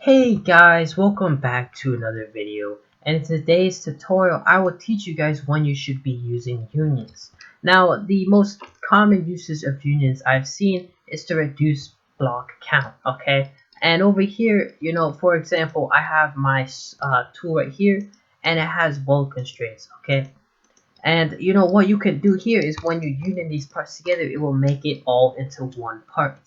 Hey guys, welcome back to another video, and in today's tutorial I will teach you guys when you should be using unions. Now the most common uses of unions I've seen is to reduce block count, okay? And over here, for example, I have my tool right here and it has weld constraints, okay? And what you can do here is when you union these parts together, it will make it all into one part.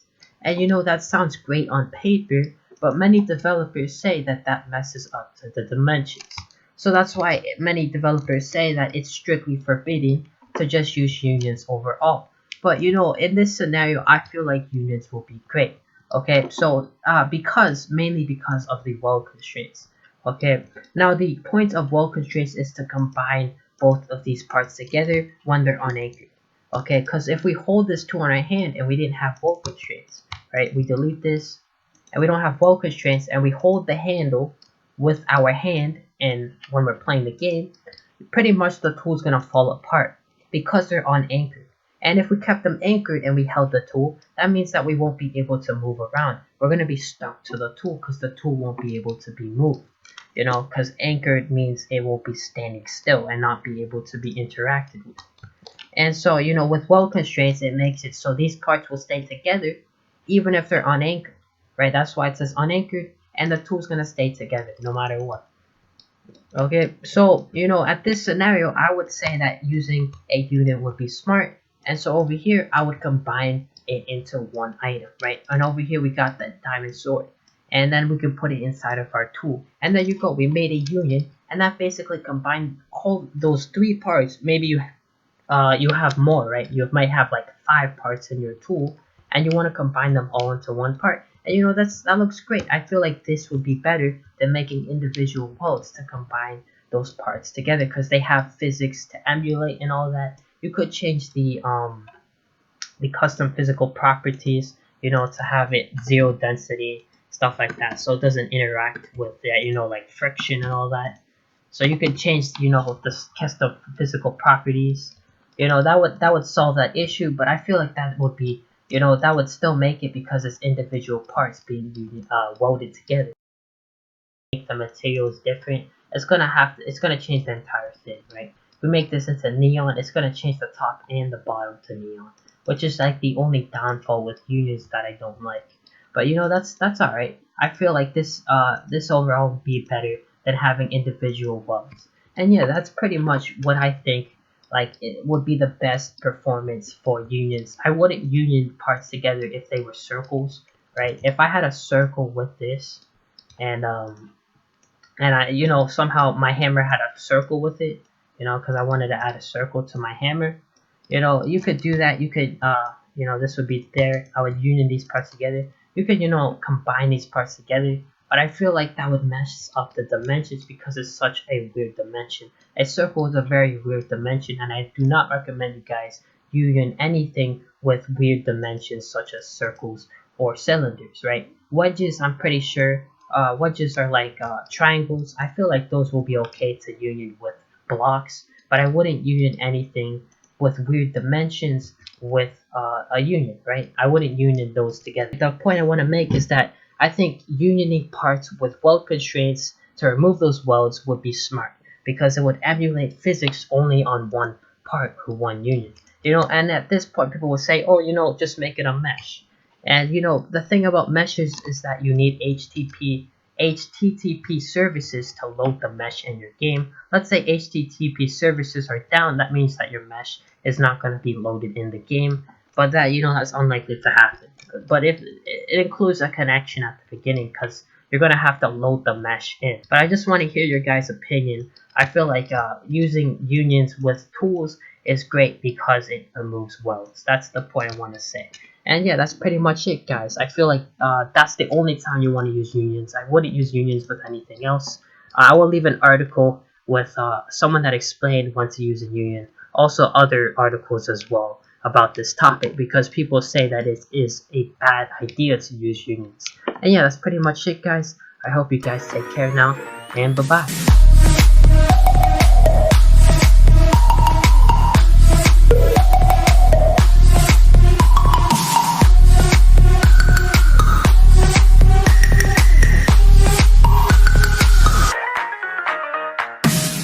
And that sounds great on paper, but many developers say that that messes up to the dimensions. So that's why many developers say that it's strictly forbidden to just use unions overall. But in this scenario, I feel like unions will be great. Okay, so mainly because of the weld constraints. Okay, now the point of weld constraints is to combine both of these parts together when they're unanchored. Okay, because if we hold this tool in our hand and we didn't have weld constraints, right? We delete this and we don't have weld constraints and we hold the handle with our hand, and when we're playing the game, pretty much the tool's gonna fall apart because they're unanchored. And if we kept them anchored and we held the tool, that means that we won't be able to move around. We're gonna be stuck to the tool because the tool won't be able to be moved. Because anchored means it will be standing still and not be able to be interacted with. And so, with weld constraints, it makes it so these parts will stay together even if they're unanchored, right? That's why it says unanchored, and the tool's gonna stay together no matter what. Okay, so, at this scenario, I would say that using a unit would be smart. And so over here, I would combine it into one item, right? And over here, we got the diamond sword. And then we could put it inside of our tool, and there you go, we made a union, and that basically combined all those three parts. Maybe you have more, right? You might have like 5 parts in your tool and you want to combine them all into one part, and that looks great. I feel like this would be better than making individual welds to combine those parts together, because they have physics to emulate and all that. You could change the custom physical properties, to have it 0 density, stuff like that, so it doesn't interact with like friction and all that. So you could change the custom physical properties. That would solve that issue, but I feel like that would be that would still make it, because it's individual parts being welded together. Make the materials different. It's gonna change the entire thing, right? If we make this into neon, it's gonna change the top and the bottom to neon, which is like the only downfall with unions that I don't like. But that's alright. I feel like this overall would be better than having individual welds. And yeah, that's pretty much what I think. Like, it would be the best performance for unions. I wouldn't union parts together if they were circles, right? If I had a circle with this, and I somehow my hammer had a circle with it, because I wanted to add a circle to my hammer. You could do that. You could this would be there. I would union these parts together. You could combine these parts together, but I feel like that would mess up the dimensions because it's such a weird dimension. A circle is a very weird dimension, and I do not recommend you guys union anything with weird dimensions such as circles or cylinders, right? Wedges, I'm pretty sure wedges are like triangles. I feel like those will be okay to union with blocks, but I wouldn't union anything with weird dimensions with a union, right? I wouldn't union those together. The point I want to make is that I think unioning parts with weld constraints to remove those welds would be smart, because it would emulate physics only on one part or one union. And at this point people will say, oh, just make it a mesh. And the thing about meshes is that you need HTTP services to load the mesh in your game. Let's say HTTP services are down, that means that your mesh is not going to be loaded in the game, but that that's unlikely to happen. But if it includes a connection at the beginning, because you're going to have to load the mesh in. But I just want to hear your guys' opinion. I feel like using unions with tools is great because it removes welds. That's the point I want to say. And yeah, that's pretty much it, guys. I feel like that's the only time you want to use unions. I wouldn't use unions with anything else. I will leave an article with someone that explained when to use a union. Also other articles as well about this topic, because people say that it is a bad idea to use unions. And yeah, that's pretty much it, guys. I hope you guys take care now, and bye-bye.